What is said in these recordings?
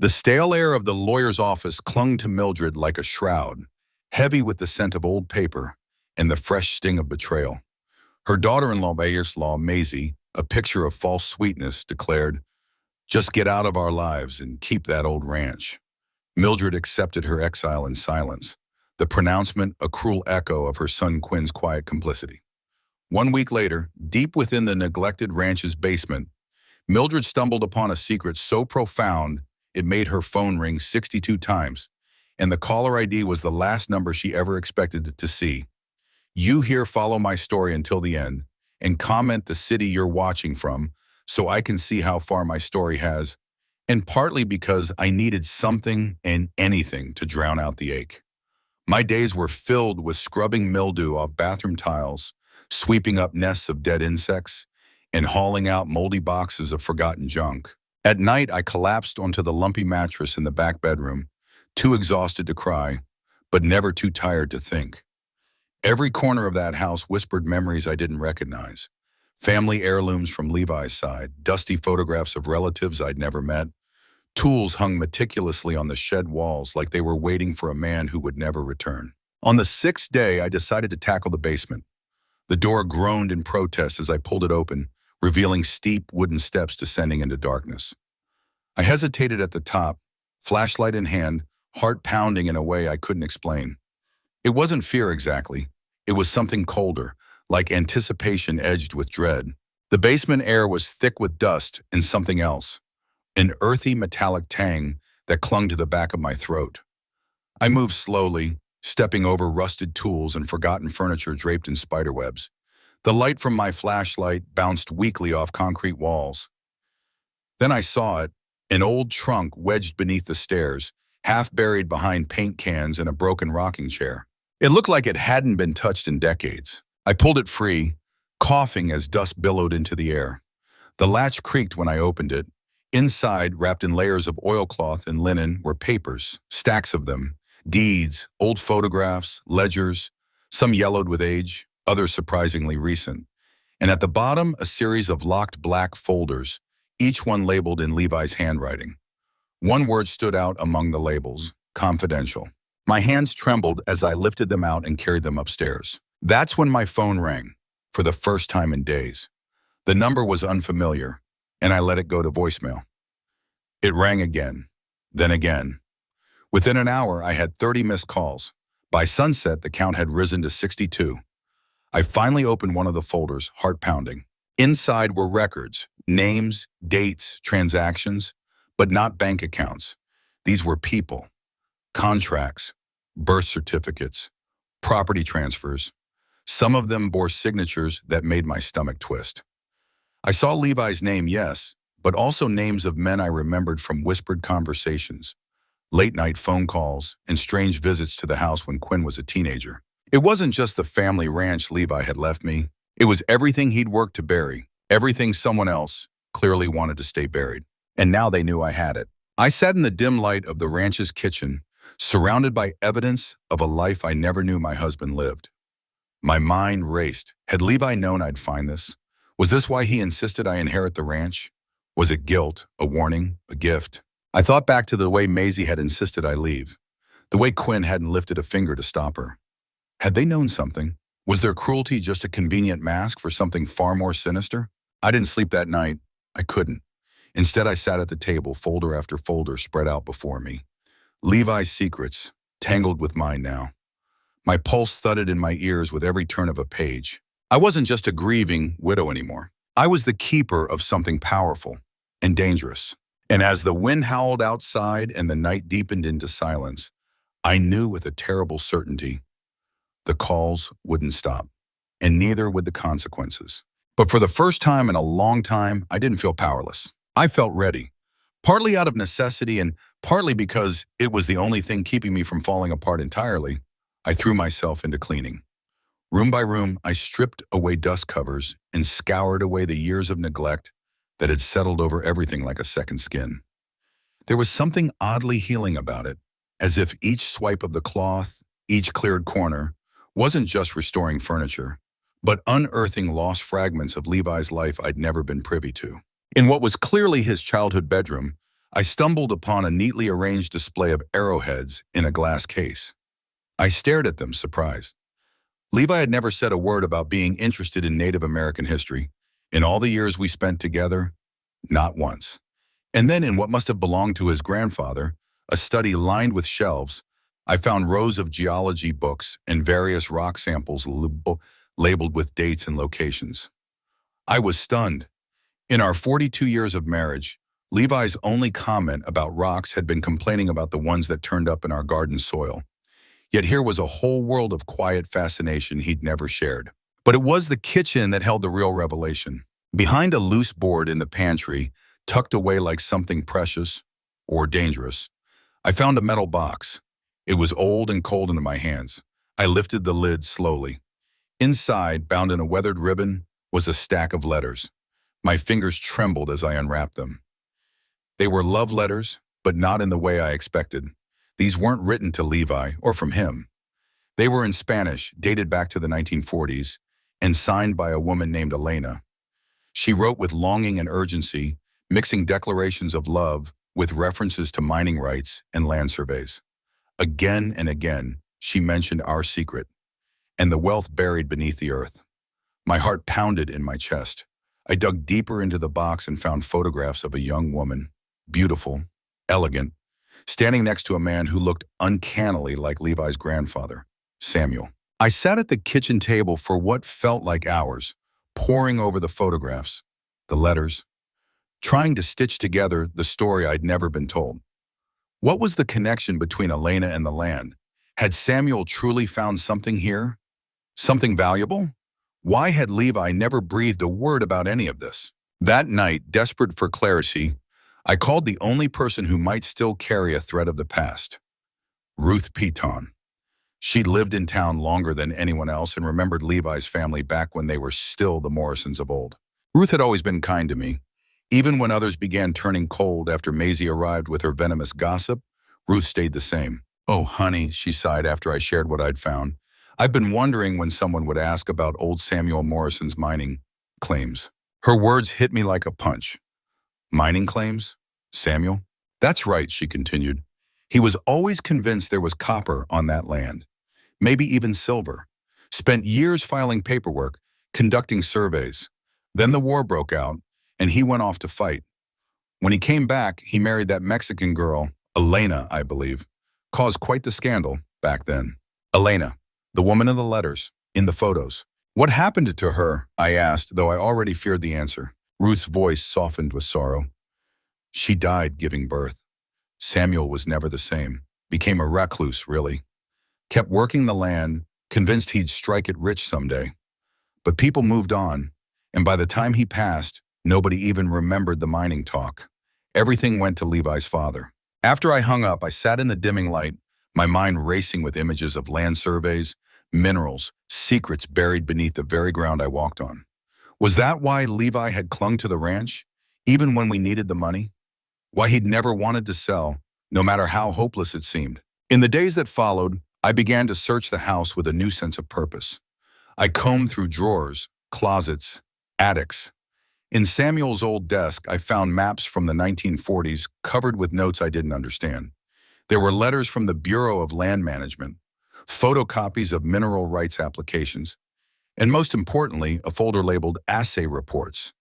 The stale air of the lawyer's office clung to Mildred like a shroud, heavy with the scent of old paper and the fresh sting of betrayal. Her daughter-in-law, Maisie, a picture of false sweetness, declared, "Just get out of our lives and keep that old ranch." Mildred accepted her exile in silence, the pronouncement a cruel echo of her son Quinn's quiet complicity. 1 week later, deep within the neglected ranch's basement, Mildred stumbled upon a secret so profound it made her phone ring 62 times, and the caller ID was the last number she ever expected to see. You here follow my story until the end, and comment the city you're watching from so I can see how far my story has, and partly because I needed something and anything to drown out the ache. My days were filled with scrubbing mildew off bathroom tiles, sweeping up nests of dead insects, and hauling out moldy boxes of forgotten junk. At night, I collapsed onto the lumpy mattress in the back bedroom, too exhausted to cry, but never too tired to think. Every corner of that house whispered memories I didn't recognize. Family heirlooms from Levi's side, dusty photographs of relatives I'd never met, tools hung meticulously on the shed walls like they were waiting for a man who would never return. On the 6th day, I decided to tackle the basement. The door groaned in protest as I pulled it open, revealing steep wooden steps descending into darkness. I hesitated at the top, flashlight in hand, heart pounding in a way I couldn't explain. It wasn't fear exactly. It was something colder, like anticipation edged with dread. The basement air was thick with dust and something else, an earthy metallic tang that clung to the back of my throat. I moved slowly, stepping over rusted tools and forgotten furniture draped in spiderwebs. The light from my flashlight bounced weakly off concrete walls. Then I saw it, an old trunk wedged beneath the stairs, half buried behind paint cans and a broken rocking chair. It looked like it hadn't been touched in decades. I pulled it free, coughing as dust billowed into the air. The latch creaked when I opened it. Inside, wrapped in layers of oilcloth and linen, were papers, stacks of them, deeds, old photographs, ledgers, some yellowed with age, others surprisingly recent. And at the bottom, a series of locked black folders, each one labeled in Levi's handwriting. One word stood out among the labels: confidential. My hands trembled as I lifted them out and carried them upstairs. That's when my phone rang, for the first time in days. The number was unfamiliar, and I let it go to voicemail. It rang again, then again. Within an hour, I had 30 missed calls. By sunset, the count had risen to 62. I finally opened one of the folders, heart pounding. Inside were records, names, dates, transactions, but not bank accounts. These were people, contracts, birth certificates, property transfers. Some of them bore signatures that made my stomach twist. I saw Levi's name, yes, but also names of men I remembered from whispered conversations, late-night phone calls, and strange visits to the house when Quinn was a teenager. It wasn't just the family ranch Levi had left me. It was everything he'd worked to bury, everything someone else clearly wanted to stay buried. And now they knew I had it. I sat in the dim light of the ranch's kitchen, surrounded by evidence of a life I never knew my husband lived. My mind raced. Had Levi known I'd find this? Was this why he insisted I inherit the ranch? Was it guilt, a warning, a gift? I thought back to the way Maisie had insisted I leave, the way Quinn hadn't lifted a finger to stop her. Had they known something? Was their cruelty just a convenient mask for something far more sinister? I didn't sleep that night. I couldn't. Instead, I sat at the table, folder after folder spread out before me. Levi's secrets, tangled with mine now. My pulse thudded in my ears with every turn of a page. I wasn't just a grieving widow anymore. I was the keeper of something powerful and dangerous. And as the wind howled outside and the night deepened into silence, I knew with a terrible certainty the calls wouldn't stop, and neither would the consequences. But for the first time in a long time, I didn't feel powerless. I felt ready, partly out of necessity and partly because it was the only thing keeping me from falling apart entirely. I threw myself into cleaning. Room by room, I stripped away dust covers and scoured away the years of neglect that had settled over everything like a second skin. There was something oddly healing about it, as if each swipe of the cloth, each cleared corner, wasn't just restoring furniture, but unearthing lost fragments of Levi's life I'd never been privy to. In what was clearly his childhood bedroom, I stumbled upon a neatly arranged display of arrowheads in a glass case. I stared at them, surprised. Levi had never said a word about being interested in Native American history. In all the years we spent together, not once. And then in what must have belonged to his grandfather, a study lined with shelves, I found rows of geology books and various rock samples labeled with dates and locations. I was stunned. In our 42 years of marriage, Levi's only comment about rocks had been complaining about the ones that turned up in our garden soil. Yet here was a whole world of quiet fascination he'd never shared. But it was the kitchen that held the real revelation. Behind a loose board in the pantry, tucked away like something precious or dangerous, I found a metal box. It was old and cold into my hands. I lifted the lid slowly. Inside, bound in a weathered ribbon, was a stack of letters. My fingers trembled as I unwrapped them. They were love letters, but not in the way I expected. These weren't written to Levi or from him. They were in Spanish, dated back to the 1940s, and signed by a woman named Elena. She wrote with longing and urgency, mixing declarations of love with references to mining rights and land surveys. Again and again, she mentioned our secret and the wealth buried beneath the earth. My heart pounded in my chest. I dug deeper into the box and found photographs of a young woman, beautiful, elegant, standing next to a man who looked uncannily like Levi's grandfather, Samuel. I sat at the kitchen table for what felt like hours, poring over the photographs, the letters, trying to stitch together the story I'd never been told. What was the connection between Elena and the land? Had Samuel truly found something here? Something valuable? Why had Levi never breathed a word about any of this? That night, desperate for clarity, I called the only person who might still carry a thread of the past, Ruth Piton. She'd lived in town longer than anyone else and remembered Levi's family back when they were still the Morrisons of old. Ruth had always been kind to me. Even when others began turning cold after Maisie arrived with her venomous gossip, Ruth stayed the same. "Oh, honey," she sighed after I shared what I'd found. "I've been wondering when someone would ask about old Samuel Morrison's mining claims." Her words hit me like a punch. Mining claims? Samuel? "That's right," she continued. "He was always convinced there was copper on that land. Maybe even silver. Spent years filing paperwork, conducting surveys. Then the war broke out, and he went off to fight. When he came back, he married that Mexican girl, Elena, I believe. Caused quite the scandal back then. Elena, the woman in the letters, in the photos. What happened to her?" I asked, though I already feared the answer. Ruth's voice softened with sorrow. "She died giving birth. Samuel was never the same. Became a recluse, really. Kept working the land, convinced he'd strike it rich someday. But people moved on, and by the time he passed, nobody even remembered the mining talk. Everything went to Levi's father." After I hung up, I sat in the dimming light, my mind racing with images of land surveys, minerals, secrets buried beneath the very ground I walked on. Was that why Levi had clung to the ranch, even when we needed the money? Why he'd never wanted to sell, no matter how hopeless it seemed? In the days that followed, I began to search the house with a new sense of purpose. I combed through drawers, closets, attics. In Samuel's old desk, I found maps from the 1940s covered with notes I didn't understand. There were letters from the Bureau of Land Management, photocopies of mineral rights applications, and most importantly, a folder labeled assay reports.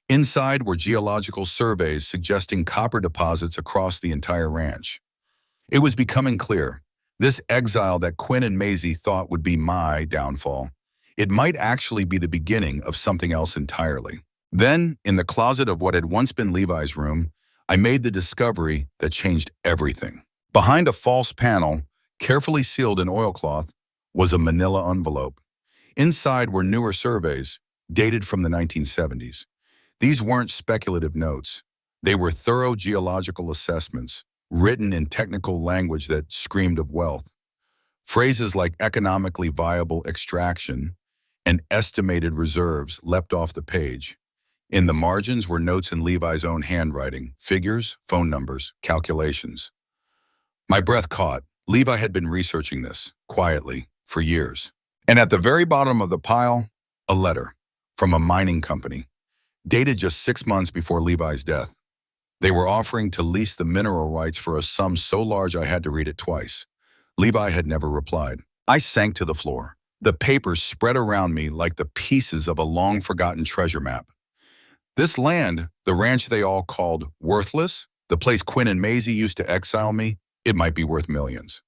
Inside were geological surveys suggesting copper deposits across the entire ranch. It was becoming clear. This exile that Quinn and Maisie thought would be my downfall, it might actually be the beginning of something else entirely. Then, in the closet of what had once been Levi's room, I made the discovery that changed everything. Behind a false panel, carefully sealed in oilcloth, was a manila envelope. Inside were newer surveys, dated from the 1970s. These weren't speculative notes. They were thorough geological assessments, written in technical language that screamed of wealth. Phrases like economically viable extraction and estimated reserves leapt off the page. In the margins were notes in Levi's own handwriting, figures, phone numbers, calculations. My breath caught. Levi had been researching this, quietly, for years. And at the very bottom of the pile, a letter from a mining company, dated just 6 months before Levi's death. They were offering to lease the mineral rights for a sum so large I had to read it twice. Levi had never replied. I sank to the floor. The papers spread around me like the pieces of a long-forgotten treasure map. This land, the ranch they all called worthless, the place Quinn and Maisie used to exile me, it might be worth millions.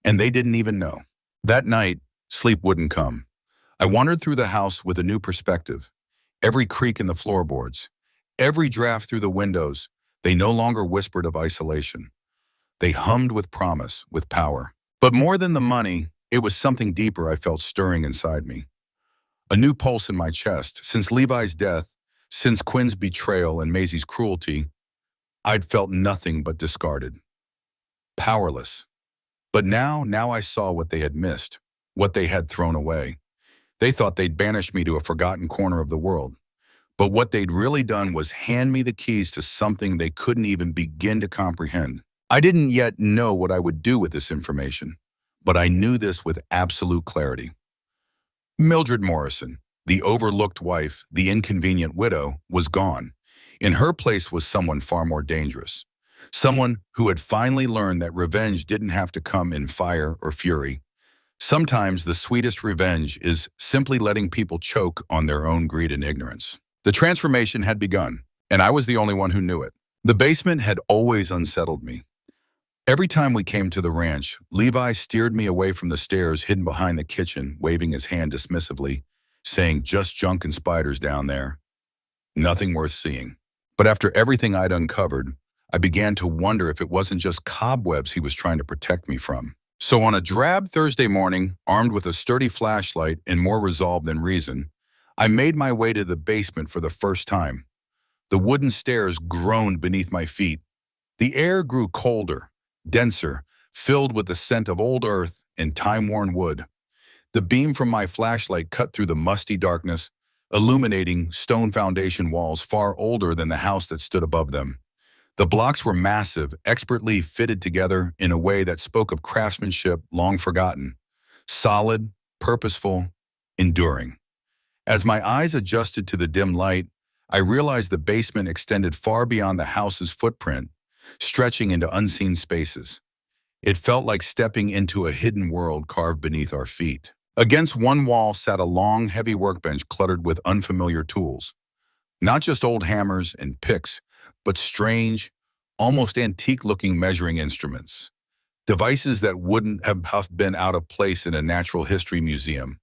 And they didn't even know. That night, sleep wouldn't come. I wandered through the house with a new perspective. Every creak in the floorboards, every draft through the windows, they no longer whispered of isolation. They hummed with promise, with power. But more than the money, it was something deeper I felt stirring inside me. A new pulse in my chest. Since Levi's death, since Quinn's betrayal and Maisie's cruelty, I'd felt nothing but discarded. Powerless. But now I saw what they had missed, what they had thrown away. They thought they'd banished me to a forgotten corner of the world. But what they'd really done was hand me the keys to something they couldn't even begin to comprehend. I didn't yet know what I would do with this information, but I knew this with absolute clarity. Mildred Morrison, the overlooked wife, the inconvenient widow, was gone. In her place was someone far more dangerous. Someone who had finally learned that revenge didn't have to come in fire or fury. Sometimes the sweetest revenge is simply letting people choke on their own greed and ignorance. The transformation had begun, and I was the only one who knew it. The basement had always unsettled me. Every time we came to the ranch, Levi steered me away from the stairs hidden behind the kitchen, waving his hand dismissively, saying, "Just junk and spiders down there. Nothing worth seeing." But after everything I'd uncovered, I began to wonder if it wasn't just cobwebs he was trying to protect me from. So on a drab Thursday morning, armed with a sturdy flashlight and more resolve than reason, I made my way to the basement for the first time. The wooden stairs groaned beneath my feet. The air grew colder, denser, filled with the scent of old earth and time-worn wood. The beam from my flashlight cut through the musty darkness, illuminating stone foundation walls far older than the house that stood above them. The blocks were massive, expertly fitted together in a way that spoke of craftsmanship long forgotten. Solid, purposeful, enduring. As my eyes adjusted to the dim light, I realized the basement extended far beyond the house's footprint, stretching into unseen spaces. It felt like stepping into a hidden world carved beneath our feet. Against one wall sat a long, heavy workbench cluttered with unfamiliar tools. Not just old hammers and picks, but strange, almost antique-looking measuring instruments. Devices that wouldn't have been out of place in a natural history museum.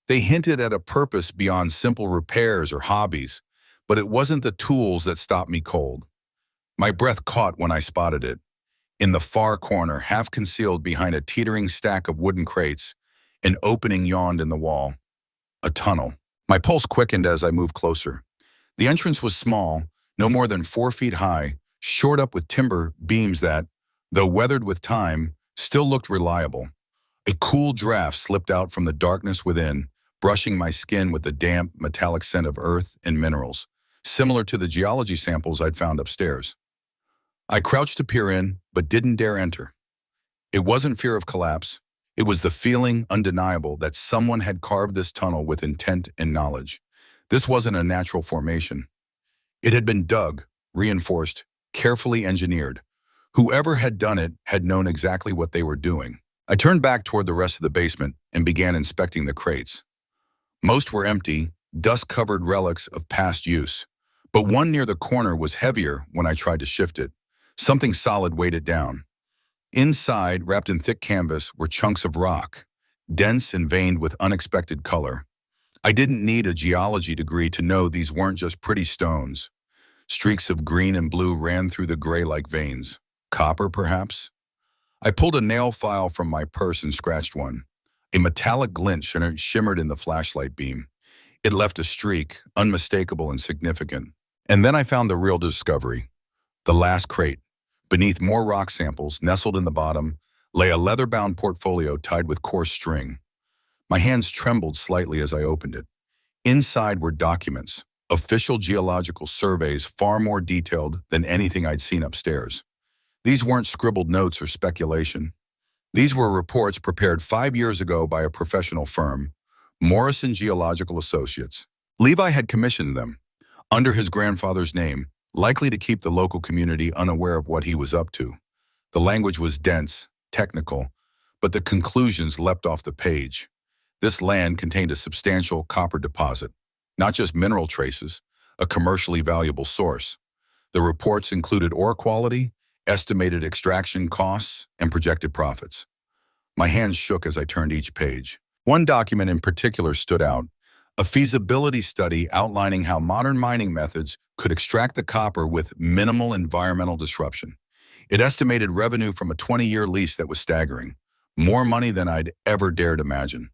They hinted at a purpose beyond simple repairs or hobbies, but it wasn't the tools that stopped me cold. My breath caught when I spotted it. In the far corner, half concealed behind a teetering stack of wooden crates, an opening yawned in the wall. A tunnel. My pulse quickened as I moved closer. The entrance was small, no more than 4 feet high, shored up with timber beams that, though weathered with time, still looked reliable. A cool draft slipped out from the darkness within, brushing my skin with the damp, metallic scent of earth and minerals, similar to the geology samples I'd found upstairs. I crouched to peer in, but didn't dare enter. It wasn't fear of collapse. It was the feeling, undeniable, that someone had carved this tunnel with intent and knowledge. This wasn't a natural formation. It had been dug, reinforced, carefully engineered. Whoever had done it had known exactly what they were doing. I turned back toward the rest of the basement and began inspecting the crates. Most were empty, dust-covered relics of past use. But one near the corner was heavier when I tried to shift it. Something solid weighed it down. Inside, wrapped in thick canvas, were chunks of rock, dense and veined with unexpected color. I didn't need a geology degree to know these weren't just pretty stones. Streaks of green and blue ran through the gray like veins. Copper, perhaps? I pulled a nail file from my purse and scratched one. A metallic glint shimmered in the flashlight beam. It left a streak, unmistakable and significant. And then I found the real discovery. The last crate. Beneath more rock samples, nestled in the bottom, lay a leather-bound portfolio tied with coarse string. My hands trembled slightly as I opened it. Inside were documents, official geological surveys far more detailed than anything I'd seen upstairs. These weren't scribbled notes or speculation. These were reports prepared 5 years ago by a professional firm, Morrison Geological Associates. Levi had commissioned them, under his grandfather's name, likely to keep the local community unaware of what he was up to. The language was dense, technical, but the conclusions leapt off the page. This land contained a substantial copper deposit, not just mineral traces, a commercially valuable source. The reports included ore quality, estimated extraction costs, and projected profits. My hands shook as I turned each page. One document in particular stood out, a feasibility study outlining how modern mining methods could extract the copper with minimal environmental disruption. It estimated revenue from a 20-year lease that was staggering, more money than I'd ever dared imagine.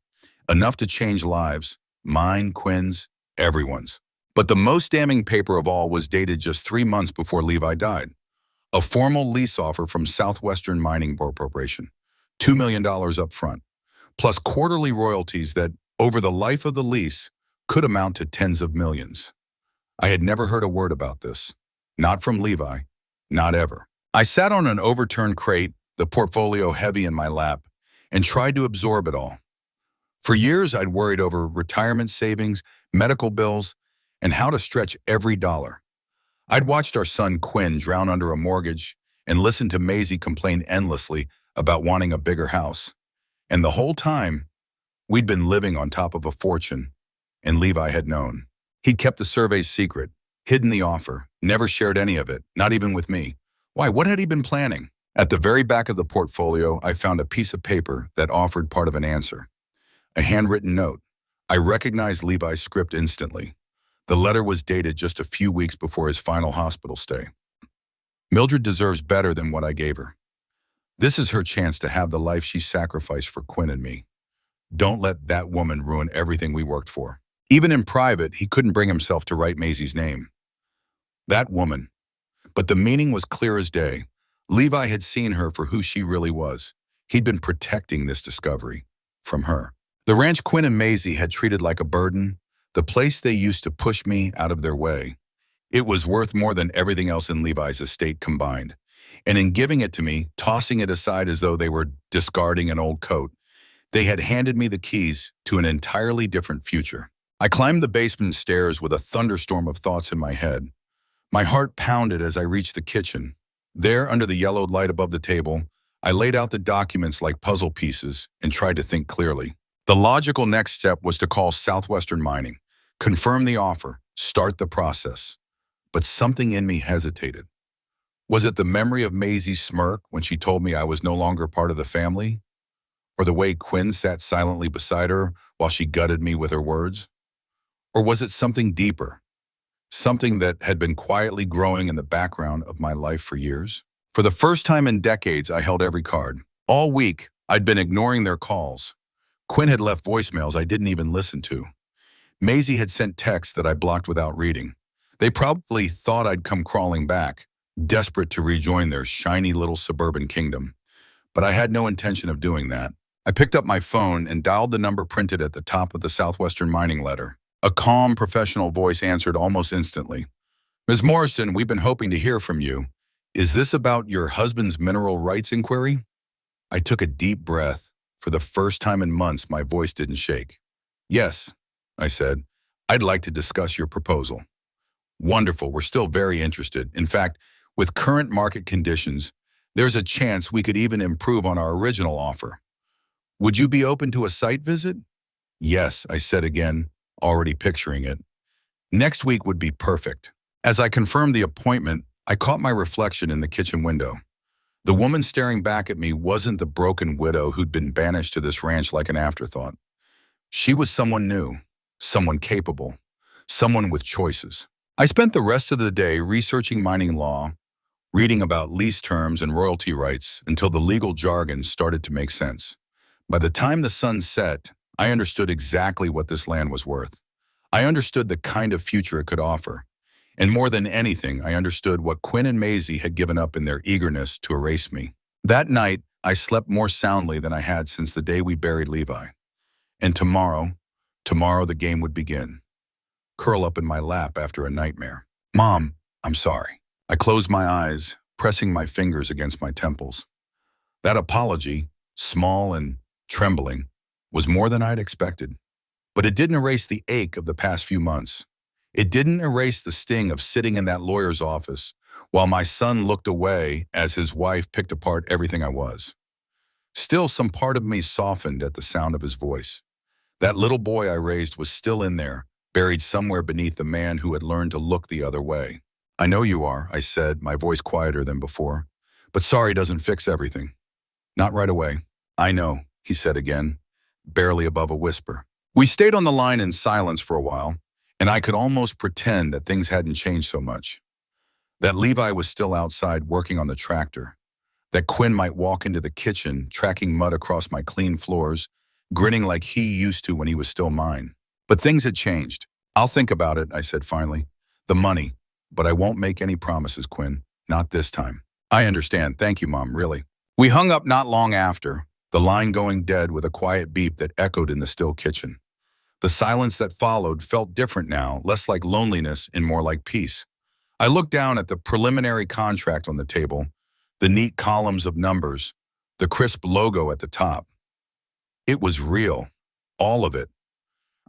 Enough to change lives, mine, Quinn's, everyone's. But the most damning paper of all was dated just 3 months before Levi died. A formal lease offer from Southwestern Mining Corporation, $2 million up front, plus quarterly royalties that, over the life of the lease, could amount to tens of millions. I had never heard a word about this. Not from Levi. Not ever. I sat on an overturned crate, the portfolio heavy in my lap, and tried to absorb it all. For years, I'd worried over retirement savings, medical bills, and how to stretch every dollar. I'd watched our son Quinn drown under a mortgage and listened to Maisie complain endlessly about wanting a bigger house. And the whole time, we'd been living on top of a fortune, and Levi had known. He'd kept the surveys secret, hidden the offer, never shared any of it, not even with me. Why, what had he been planning? At the very back of the portfolio, I found a piece of paper that offered part of an answer. A handwritten note. I recognized Levi's script instantly. The letter was dated just a few weeks before his final hospital stay. Mildred deserves better than what I gave her. This is her chance to have the life she sacrificed for Quinn and me. Don't let that woman ruin everything we worked for. Even in private, he couldn't bring himself to write Maisie's name. That woman. But the meaning was clear as day. Levi had seen her for who she really was. He'd been protecting this discovery from her. The ranch Quinn and Maisie had treated like a burden, the place they used to push me out of their way. It was worth more than everything else in Levi's estate combined. And in giving it to me, tossing it aside as though they were discarding an old coat, they had handed me the keys to an entirely different future. I climbed the basement stairs with a thunderstorm of thoughts in my head. My heart pounded as I reached the kitchen. There, under the yellowed light above the table, I laid out the documents like puzzle pieces and tried to think clearly. The logical next step was to call Southwestern Mining, confirm the offer, start the process. But something in me hesitated. Was it the memory of Maisie's smirk when she told me I was no longer part of the family? Or the way Quinn sat silently beside her while she gutted me with her words? Or was it something deeper? Something that had been quietly growing in the background of my life for years? For the first time in decades, I held every card. All week, I'd been ignoring their calls. Quinn had left voicemails I didn't even listen to. Maisie had sent texts that I blocked without reading. They probably thought I'd come crawling back, desperate to rejoin their shiny little suburban kingdom. But I had no intention of doing that. I picked up my phone and dialed the number printed at the top of the Southwestern Mining letter. A calm, professional voice answered almost instantly. "Ms. Morrison, we've been hoping to hear from you. Is this about your husband's mineral rights inquiry?" I took a deep breath. For the first time in months, my voice didn't shake. "Yes," I said. "I'd like to discuss your proposal." "Wonderful, we're still very interested. In fact, with current market conditions, there's a chance we could even improve on our original offer. Would you be open to a site visit?" "Yes," I said again, already picturing it. Next week would be perfect. As I confirmed the appointment, I caught my reflection in the kitchen window. The woman staring back at me wasn't the broken widow who'd been banished to this ranch like an afterthought. She was someone new, someone capable, someone with choices. I spent the rest of the day researching mining law, reading about lease terms and royalty rights until the legal jargon started to make sense. By the time the sun set, I understood exactly what this land was worth. I understood the kind of future it could offer. And more than anything, I understood what Quinn and Maisie had given up in their eagerness to erase me. That night, I slept more soundly than I had since the day we buried Levi. And tomorrow the game would begin. Curl up in my lap after a nightmare. "Mom, I'm sorry." I closed my eyes, pressing my fingers against my temples. That apology, small and trembling, was more than I'd expected. But it didn't erase the ache of the past few months. It didn't erase the sting of sitting in that lawyer's office while my son looked away as his wife picked apart everything I was. Still, some part of me softened at the sound of his voice. That little boy I raised was still in there, buried somewhere beneath the man who had learned to look the other way. I know you are, I said, my voice quieter than before. But sorry doesn't fix everything. Not right away. I know, he said again, barely above a whisper. We stayed on the line in silence for a while, and I could almost pretend that things hadn't changed so much. That Levi was still outside working on the tractor. That Quinn might walk into the kitchen, tracking mud across my clean floors, grinning like he used to when he was still mine. But things had changed. I'll think about it, I said finally. The money. But I won't make any promises, Quinn. Not this time. I understand. Thank you, Mom, really. We hung up not long after, the line going dead with a quiet beep that echoed in the still kitchen. The silence that followed felt different now, less like loneliness and more like peace. I looked down at the preliminary contract on the table, the neat columns of numbers, the crisp logo at the top. It was real, all of it.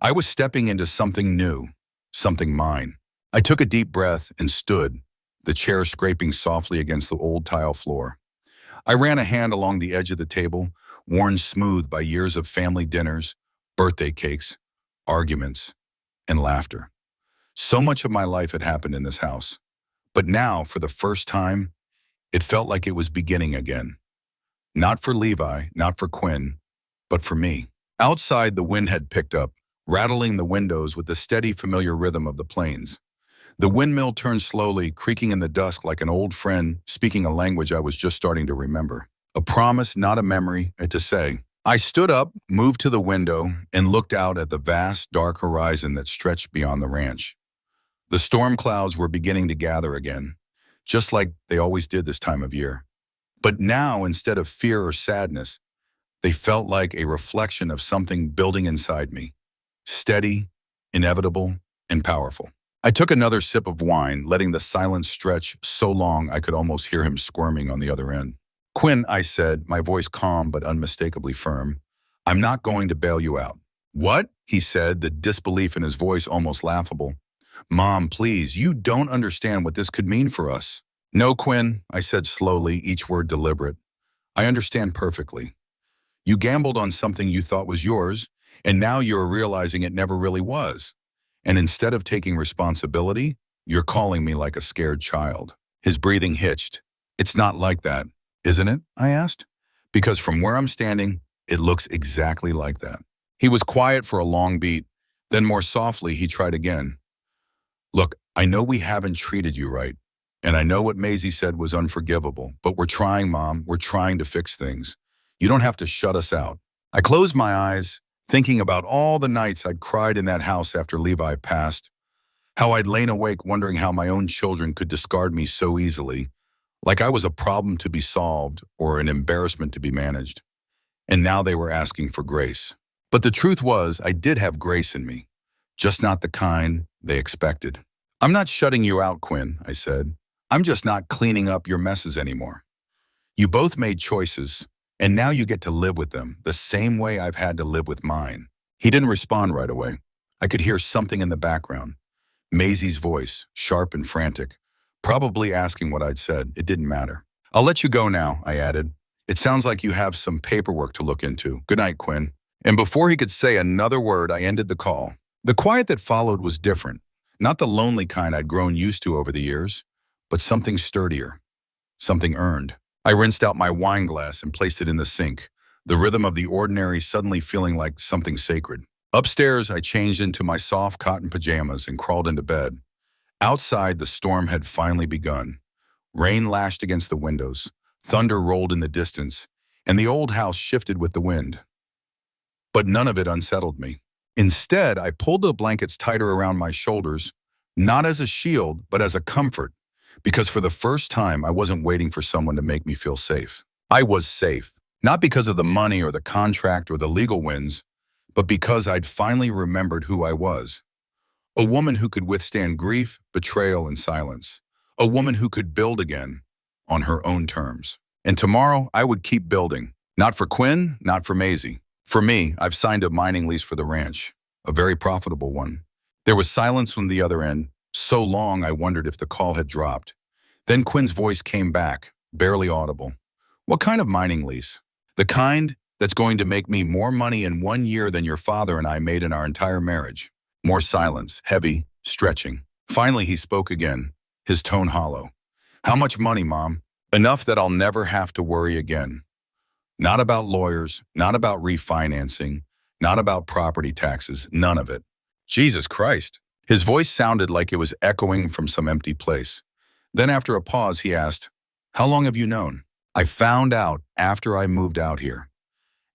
I was stepping into something new, something mine. I took a deep breath and stood, the chair scraping softly against the old tile floor. I ran a hand along the edge of the table, worn smooth by years of family dinners, birthday cakes, arguments, and laughter. So much of my life had happened in this house. But now, for the first time, it felt like it was beginning again. Not for Levi, not for Quinn, but for me. Outside, the wind had picked up, rattling the windows with the steady, familiar rhythm of the plains. The windmill turned slowly, creaking in the dusk like an old friend speaking a language I was just starting to remember. A promise, not a memory, and to say. I stood up, moved to the window, and looked out at the vast, dark horizon that stretched beyond the ranch. The storm clouds were beginning to gather again, just like they always did this time of year. But now, instead of fear or sadness, they felt like a reflection of something building inside me. Steady, inevitable, and powerful. I took another sip of wine, letting the silence stretch so long I could almost hear him squirming on the other end. Quinn, I said, my voice calm but unmistakably firm, I'm not going to bail you out. What? He said, the disbelief in his voice almost laughable. Mom, please, you don't understand what this could mean for us. No, Quinn, I said slowly, each word deliberate. I understand perfectly. You gambled on something you thought was yours, and now you're realizing it never really was. And instead of taking responsibility, you're calling me like a scared child. His breathing hitched. It's not like that, isn't it? I asked. Because from where I'm standing, it looks exactly like that. He was quiet for a long beat. Then more softly, he tried again. Look, I know we haven't treated you right. And I know what Maisie said was unforgivable, but we're trying, Mom. We're trying to fix things. You don't have to shut us out. I closed my eyes, thinking about all the nights I'd cried in that house after Levi passed, how I'd lain awake wondering how my own children could discard me so easily, like I was a problem to be solved or an embarrassment to be managed. And now they were asking for grace. But the truth was, I did have grace in me, just not the kind they expected. I'm not shutting you out, Quinn, I said. I'm just not cleaning up your messes anymore. You both made choices, and now you get to live with them the same way I've had to live with mine. He didn't respond right away. I could hear something in the background. Maisie's voice, sharp and frantic, probably asking what I'd said. It didn't matter. I'll let you go now, I added. It sounds like you have some paperwork to look into. Good night, Quinn. And before he could say another word, I ended the call. The quiet that followed was different. Not the lonely kind I'd grown used to over the years, but something sturdier, something earned. I rinsed out my wine glass and placed it in the sink, the rhythm of the ordinary suddenly feeling like something sacred. Upstairs, I changed into my soft cotton pajamas and crawled into bed. Outside, the storm had finally begun. Rain lashed against the windows, thunder rolled in the distance, and the old house shifted with the wind. But none of it unsettled me. Instead, I pulled the blankets tighter around my shoulders, not as a shield, but as a comfort, because for the first time, I wasn't waiting for someone to make me feel safe. I was safe, not because of the money or the contract or the legal wins, but because I'd finally remembered who I was. A woman who could withstand grief, betrayal, and silence. A woman who could build again on her own terms. And tomorrow, I would keep building. Not for Quinn, not for Maisie. For me, I've signed a mining lease for the ranch, a very profitable one. There was silence from the other end, so long I wondered if the call had dropped. Then Quinn's voice came back, barely audible. What kind of mining lease? The kind that's going to make me more money in 1 year than your father and I made in our entire marriage. More silence, heavy, stretching. Finally, he spoke again, his tone hollow. How much money, Mom? Enough that I'll never have to worry again. Not about lawyers, not about refinancing, not about property taxes, none of it. Jesus Christ. His voice sounded like it was echoing from some empty place. Then after a pause, he asked, how long have you known? I found out after I moved out here.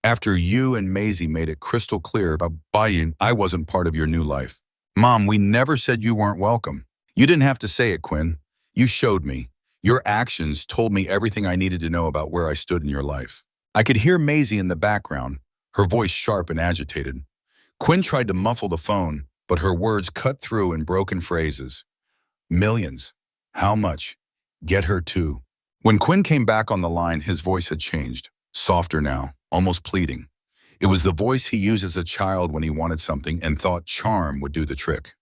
After you and Maisie made it crystal clear about buying, I wasn't part of your new life. Mom, we never said you weren't welcome. You didn't have to say it, Quinn. You showed me. Your actions told me everything I needed to know about where I stood in your life. I could hear Maisie in the background, her voice sharp and agitated. Quinn tried to muffle the phone, but her words cut through in broken phrases. Millions. How much? Get her too. When Quinn came back on the line, his voice had changed. Softer now, almost pleading. It was the voice he used as a child when he wanted something and thought charm would do the trick.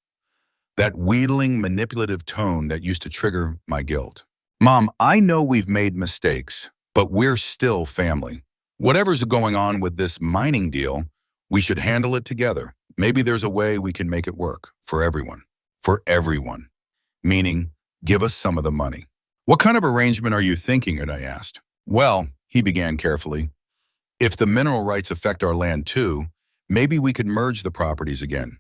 That wheedling, manipulative tone that used to trigger my guilt. Mom, I know we've made mistakes, but we're still family. Whatever's going on with this mining deal, we should handle it together. Maybe there's a way we can make it work for everyone. For everyone. Meaning, give us some of the money. What kind of arrangement are you thinking of? I asked. Well, he began carefully. If the mineral rights affect our land too, maybe we could merge the properties again.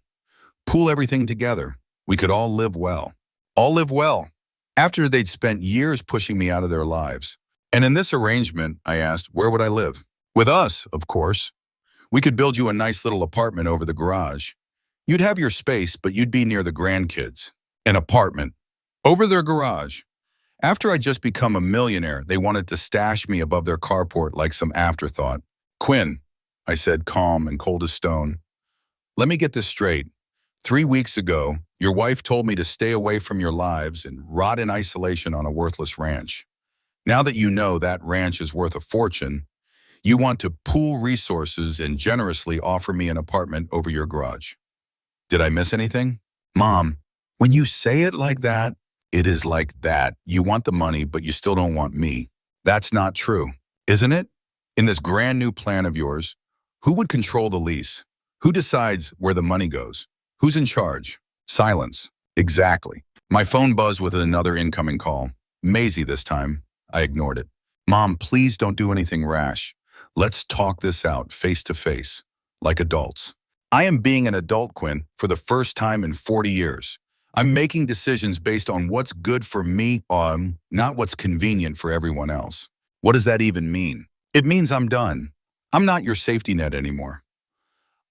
Pool everything together. We could all live well. All live well. After they'd spent years pushing me out of their lives. And in this arrangement, I asked, where would I live? With us, of course. We could build you a nice little apartment over the garage. You'd have your space, but you'd be near the grandkids. An apartment. Over their garage. After I'd just become a millionaire, they wanted to stash me above their carport like some afterthought. Quinn, I said, calm and cold as stone. Let me get this straight. 3 weeks ago, your wife told me to stay away from your lives and rot in isolation on a worthless ranch. Now that you know that ranch is worth a fortune, you want to pool resources and generously offer me an apartment over your garage. Did I miss anything? Mom, when you say it like that, it is like that. You want the money, but you still don't want me. That's not true, isn't it? In this grand new plan of yours, who would control the lease? Who decides where the money goes? Who's in charge? Silence. Exactly. My phone buzzed with another incoming call. Maisie this time. I ignored it. Mom, please don't do anything rash. Let's talk this out face to face, like adults. I am being an adult, Quinn, for the first time in 40 years. I'm making decisions based on what's good for me, not what's convenient for everyone else. What does that even mean? It means I'm done. I'm not your safety net anymore.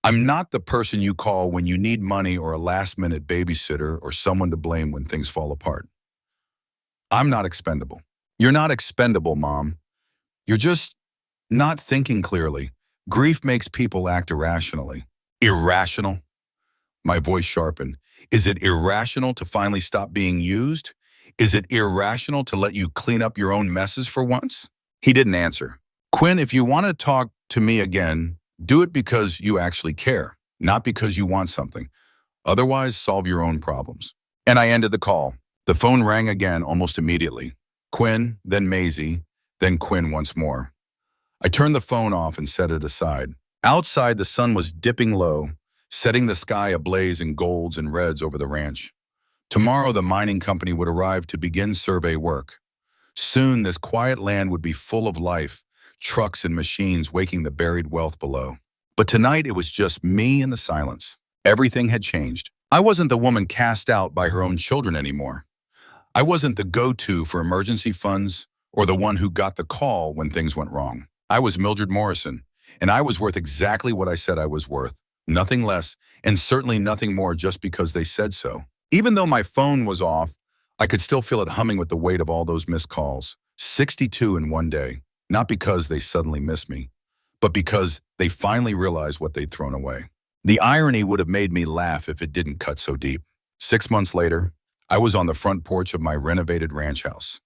I'm not the person you call when you need money or a last-minute babysitter or someone to blame when things fall apart. I'm not expendable. You're not expendable, Mom. You're just not thinking clearly. Grief makes people act irrationally. Irrational? My voice sharpened. Is it irrational to finally stop being used? Is it irrational to let you clean up your own messes for once? He didn't answer. Quinn, if you want to talk to me again, do it because you actually care, not because you want something. Otherwise, solve your own problems. And I ended the call. The phone rang again almost immediately. Quinn, then Maisie, then Quinn once more. I turned the phone off and set it aside. Outside, the sun was dipping low, setting the sky ablaze in golds and reds over the ranch. Tomorrow, the mining company would arrive to begin survey work. Soon, this quiet land would be full of life, trucks and machines waking the buried wealth below. But tonight, it was just me and the silence. Everything had changed. I wasn't the woman cast out by her own children anymore. I wasn't the go-to for emergency funds or the one who got the call when things went wrong. I was Mildred Morrison, and I was worth exactly what I said I was worth. Nothing less, and certainly nothing more just because they said so. Even though my phone was off, I could still feel it humming with the weight of all those missed calls. 62 in one day. Not because they suddenly missed me, but because they finally realized what they'd thrown away. The irony would have made me laugh if it didn't cut so deep. 6 months later, I was on the front porch of my renovated ranch house,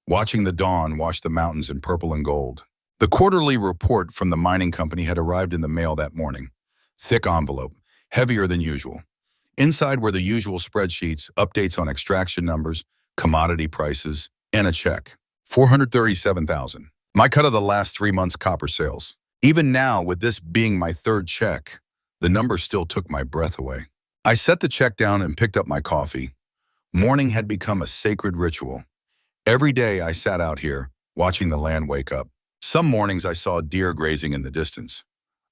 watching the dawn wash the mountains in purple and gold. The quarterly report from the mining company had arrived in the mail that morning. Thick envelope, heavier than usual. Inside were the usual spreadsheets, updates on extraction numbers, commodity prices, and a check. 437,000. My cut of the last 3 months' copper sales. Even now, with this being my third check, the number still took my breath away. I set the check down and picked up my coffee. Morning had become a sacred ritual. Every day I sat out here, watching the land wake up. Some mornings I saw deer grazing in the distance.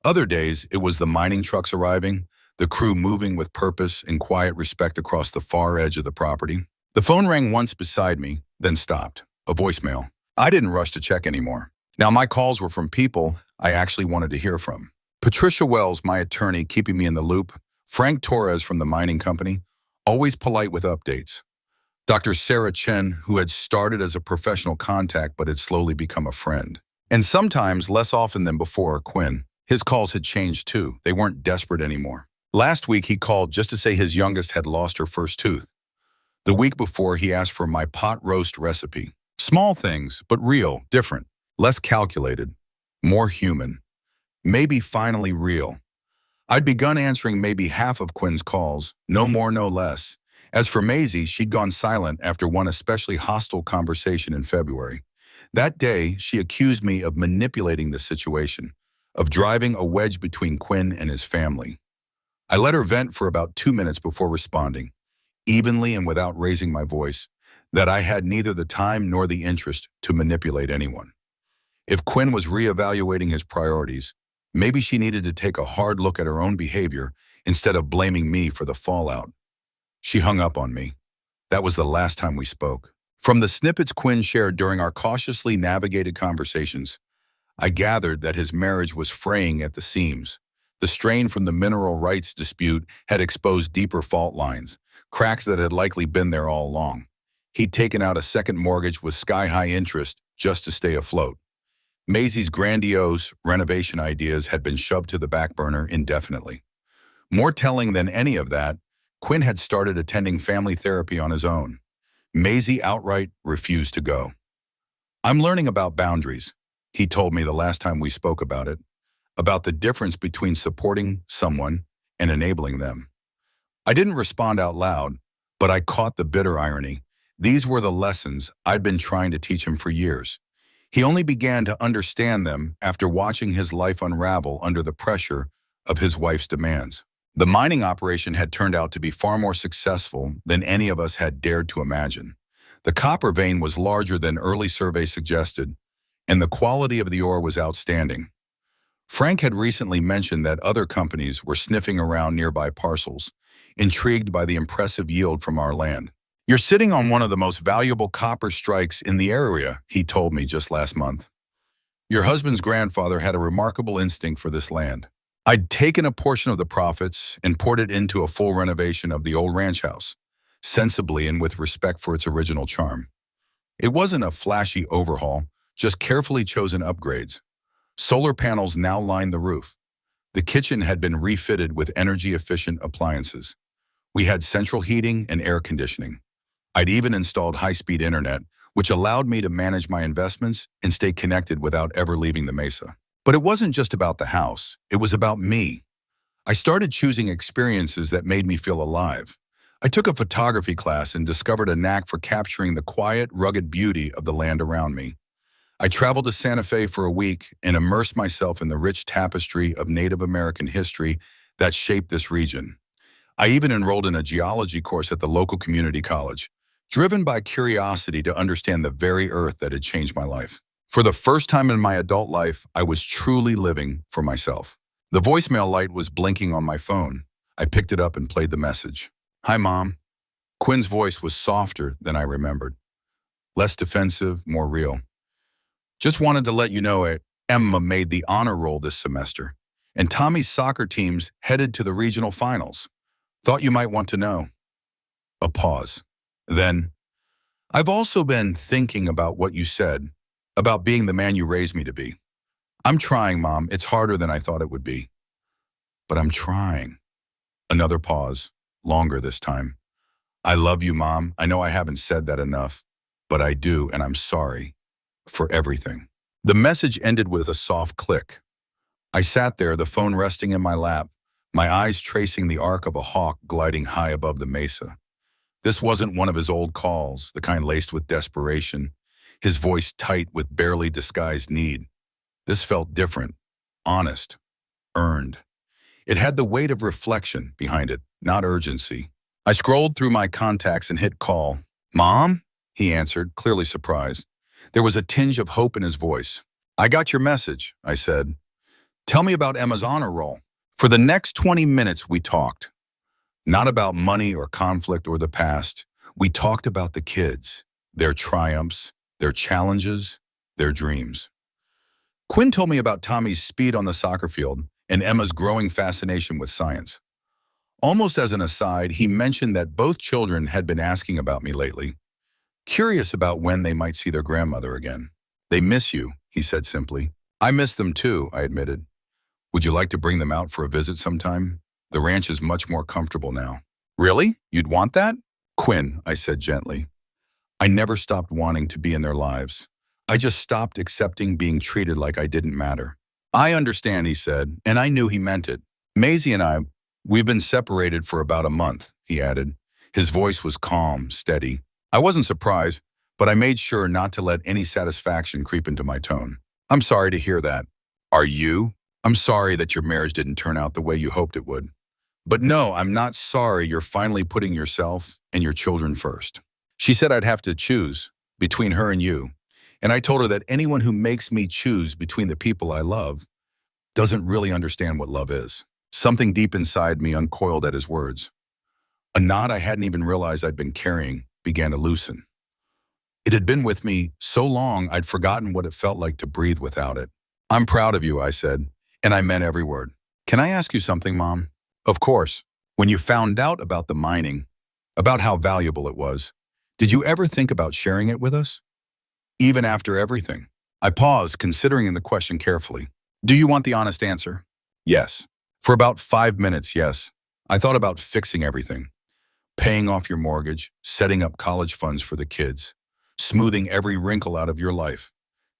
Other days, it was the mining trucks arriving, the crew moving with purpose and quiet respect across the far edge of the property. The phone rang once beside me, then stopped. A voicemail. I didn't rush to check anymore. Now my calls were from people I actually wanted to hear from. Patricia Wells, my attorney, keeping me in the loop. Frank Torres from the mining company, always polite with updates. Dr. Sarah Chen, who had started as a professional contact but had slowly become a friend. And sometimes, less often than before, Quinn. His calls had changed too. They weren't desperate anymore. Last week he called just to say his youngest had lost her first tooth. The week before he asked for my pot roast recipe. Small things, but real, different, less calculated, more human. Maybe finally real. I'd begun answering maybe half of Quinn's calls, no more, no less. As for Maisie, she'd gone silent after one especially hostile conversation in February. That day, she accused me of manipulating the situation, of driving a wedge between Quinn and his family. I let her vent for about 2 minutes before responding, evenly and without raising my voice, that I had neither the time nor the interest to manipulate anyone. If Quinn was reevaluating his priorities, maybe she needed to take a hard look at her own behavior instead of blaming me for the fallout. She hung up on me. That was the last time we spoke. From the snippets Quinn shared during our cautiously navigated conversations, I gathered that his marriage was fraying at the seams. The strain from the mineral rights dispute had exposed deeper fault lines, cracks that had likely been there all along. He'd taken out a second mortgage with sky-high interest just to stay afloat. Maisie's grandiose renovation ideas had been shoved to the back burner indefinitely. More telling than any of that, Quinn had started attending family therapy on his own. Maisie outright refused to go. I'm learning about boundaries, he told me the last time we spoke about it, about the difference between supporting someone and enabling them. I didn't respond out loud, but I caught the bitter irony. These were the lessons I'd been trying to teach him for years. He only began to understand them after watching his life unravel under the pressure of his wife's demands. The mining operation had turned out to be far more successful than any of us had dared to imagine. The copper vein was larger than early surveys suggested, and the quality of the ore was outstanding. Frank had recently mentioned that other companies were sniffing around nearby parcels, intrigued by the impressive yield from our land. You're sitting on one of the most valuable copper strikes in the area, he told me just last month. Your husband's grandfather had a remarkable instinct for this land. I'd taken a portion of the profits and poured it into a full renovation of the old ranch house, sensibly and with respect for its original charm. It wasn't a flashy overhaul, just carefully chosen upgrades. Solar panels now lined the roof. The kitchen had been refitted with energy-efficient appliances. We had central heating and air conditioning. I'd even installed high-speed internet, which allowed me to manage my investments and stay connected without ever leaving the mesa. But it wasn't just about the house, it was about me. I started choosing experiences that made me feel alive. I took a photography class and discovered a knack for capturing the quiet, rugged beauty of the land around me. I traveled to Santa Fe for a week and immersed myself in the rich tapestry of Native American history that shaped this region. I even enrolled in a geology course at the local community college, driven by curiosity to understand the very earth that had changed my life. For the first time in my adult life, I was truly living for myself. The voicemail light was blinking on my phone. I picked it up and played the message. Hi, Mom. Quinn's voice was softer than I remembered. Less defensive, more real. Just wanted to let you know Emma made the honor roll this semester, and Tommy's soccer team's headed to the regional finals. Thought you might want to know. A pause. Then, I've also been thinking about what you said, about being the man you raised me to be. I'm trying, Mom. It's harder than I thought it would be. But I'm trying. Another pause, longer this time. I love you, Mom. I know I haven't said that enough, but I do, and I'm sorry for everything. The message ended with a soft click. I sat there, the phone resting in my lap, my eyes tracing the arc of a hawk gliding high above the mesa. This wasn't one of his old calls, the kind laced with desperation, his voice tight with barely disguised need. This felt different, honest, earned. It had the weight of reflection behind it, not urgency. I scrolled through my contacts and hit call. "Mom?" he answered, clearly surprised. There was a tinge of hope in his voice. "I got your message," I said. "Tell me about Emma's honor roll." For the next 20 minutes we talked. Not about money or conflict or the past. We talked about the kids, their triumphs, their challenges, their dreams. Quinn told me about Tommy's speed on the soccer field and Emma's growing fascination with science. Almost as an aside, he mentioned that both children had been asking about me lately, curious about when they might see their grandmother again. "They miss you," he said simply. "I miss them too," I admitted. "Would you like to bring them out for a visit sometime? The ranch is much more comfortable now." "Really? You'd want that?" "Quinn," I said gently. I never stopped wanting to be in their lives. I just stopped accepting being treated like I didn't matter. "I understand," he said, and I knew he meant it. "Maisie and we've been separated for about a month," he added. His voice was calm, steady. I wasn't surprised, but I made sure not to let any satisfaction creep into my tone. "I'm sorry to hear that." "Are you?" "I'm sorry that your marriage didn't turn out the way you hoped it would. But no, I'm not sorry you're finally putting yourself and your children first." She said I'd have to choose between her and you, and I told her that anyone who makes me choose between the people I love doesn't really understand what love is. Something deep inside me uncoiled at his words. A knot I hadn't even realized I'd been carrying began to loosen. It had been with me so long I'd forgotten what it felt like to breathe without it. "I'm proud of you," I said, and I meant every word. "Can I ask you something, Mom?" "Of course." "When you found out about the mining, about how valuable it was, did you ever think about sharing it with us? Even after everything?" I paused, considering the question carefully. "Do you want the honest answer?" "Yes." For about 5 minutes, yes. I thought about fixing everything. Paying off your mortgage, setting up college funds for the kids, smoothing every wrinkle out of your life,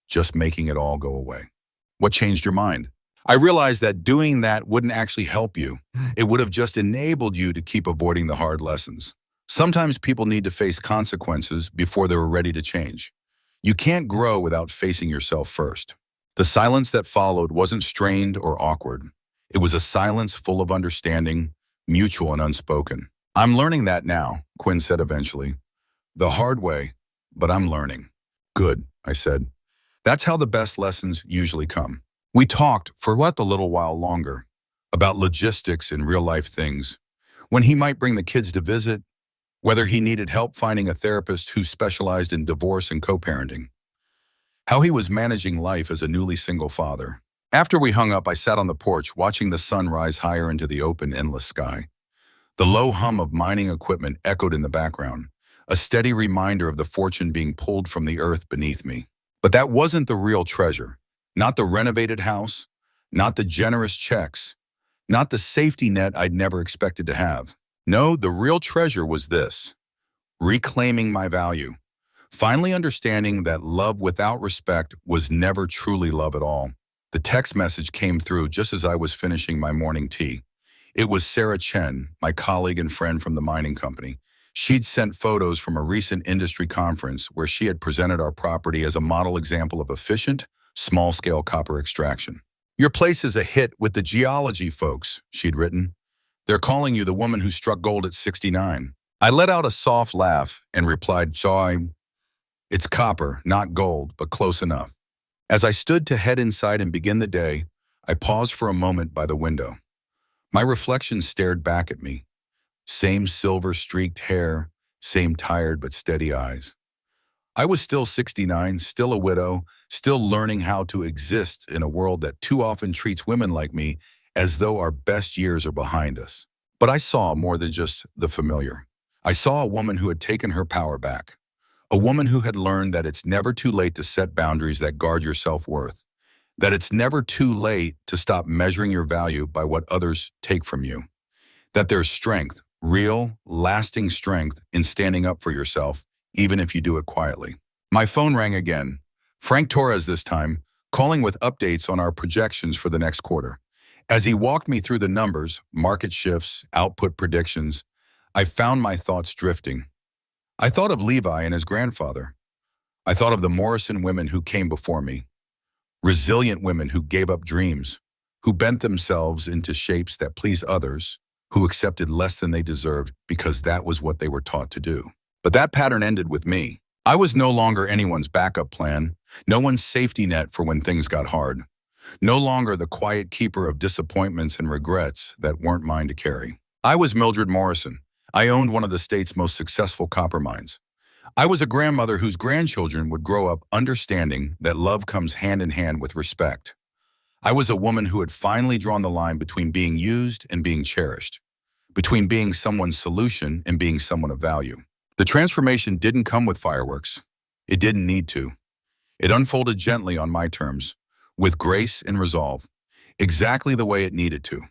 just making it all go away. "What changed your mind?" "I realized that doing that wouldn't actually help you. It would have just enabled you to keep avoiding the hard lessons. Sometimes people need to face consequences before they were ready to change. You can't grow without facing yourself first." The silence that followed wasn't strained or awkward. It was a silence full of understanding, mutual and unspoken. "I'm learning that now," Quinn said eventually. "The hard way, but I'm learning." "Good," I said. "That's how the best lessons usually come." We talked for a little while longer, about logistics and real-life things, when he might bring the kids to visit, whether he needed help finding a therapist who specialized in divorce and co-parenting, how he was managing life as a newly single father. After we hung up, I sat on the porch watching the sun rise higher into the open, endless sky. The low hum of mining equipment echoed in the background, a steady reminder of the fortune being pulled from the earth beneath me. But that wasn't the real treasure. Not the renovated house, not the generous checks, not the safety net I'd never expected to have. No, the real treasure was this: reclaiming my value, finally understanding that love without respect was never truly love at all. The text message came through just as I was finishing my morning tea. It was Sarah Chen, my colleague and friend from the mining company. She'd sent photos from a recent industry conference where she had presented our property as a model example of efficient, small-scale copper extraction. "Your place is a hit with the geology folks," she'd written. "They're calling you the woman who struck gold at 69. I let out a soft laugh and replied, "It's copper, not gold, but close enough." As I stood to head inside and begin the day, I paused for a moment by the window. My reflection stared back at me. Same silver-streaked hair, same tired but steady eyes. I was still 69, still a widow, still learning how to exist in a world that too often treats women like me as though our best years are behind us. But I saw more than just the familiar. I saw a woman who had taken her power back. A woman who had learned that it's never too late to set boundaries that guard your self-worth. That it's never too late to stop measuring your value by what others take from you. That there's strength, real, lasting strength in standing up for yourself, even if you do it quietly. My phone rang again. Frank Torres this time, calling with updates on our projections for the next quarter. As he walked me through the numbers, market shifts, output predictions, I found my thoughts drifting. I thought of Levi and his grandfather. I thought of the Morrison women who came before me, resilient women who gave up dreams, who bent themselves into shapes that please others, who accepted less than they deserved because that was what they were taught to do. But that pattern ended with me. I was no longer anyone's backup plan, no one's safety net for when things got hard, no longer the quiet keeper of disappointments and regrets that weren't mine to carry. I was Mildred Morrison. I owned one of the state's most successful copper mines. I was a grandmother whose grandchildren would grow up understanding that love comes hand in hand with respect. I was a woman who had finally drawn the line between being used and being cherished, between being someone's solution and being someone of value. The transformation didn't come with fireworks. It didn't need to. It unfolded gently on my terms, with grace and resolve, exactly the way it needed to.